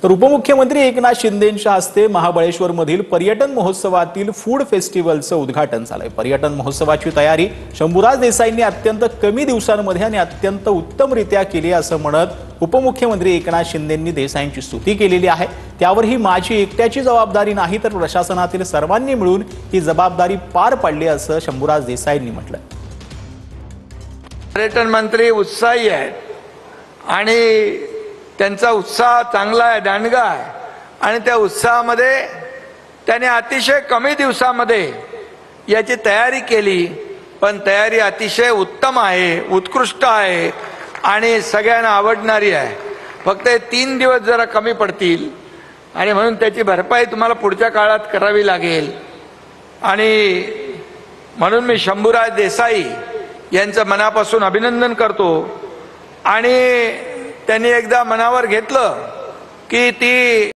तर उपमुख्यमंत्री एकनाथ शिंदेंच्या हस्ते महाबळेश्वरमधील पर्यटन महोत्सवातील फूड फेस्टिवलचं उद्घाटन झालंय। पर्यटन महोत्सवाची तयारी शंभूराज देसाईंनी अत्यंत कमी दिवसांमध्ये आणि अत्यंत उत्तमरित्या केली असं म्हणत उपमुख्यमंत्री एकनाथ शिंदेंनी देसाईंची स्तुती केलेली आहे। त्यावर ही माझी एकट्याची जबाबदारी नाही तर प्रशासनातील सर्वांनी मिळून ही जबाबदारी पार पाडली असं शंभूराज देसाईंनी म्हटलं। पर्यटन मंत्री उत्साही आहेत आणि त्यांचा उत्साह चांगला आहे, दांडगा आहे आणि त्या उत्साहामध्ये त्याने अतिशय कमी दिवसामध्ये याची तयारी केली। पण तयारी अतिशय उत्तम आहे, उत्कृष्ट आहे आणि सगळ्यांना आवडणारी आहे। फक्त 3 दिवस जरा कमी पडतील आणि म्हणून त्याची भरपाई तुम्हाला पुढच्या काळात करावी लागेल आणि म्हणून मी शंभूराज देसाई यांचं मनापासून अभिनंदन करतो। आणि त्यांनी एकदा मनावर घेतलं की ती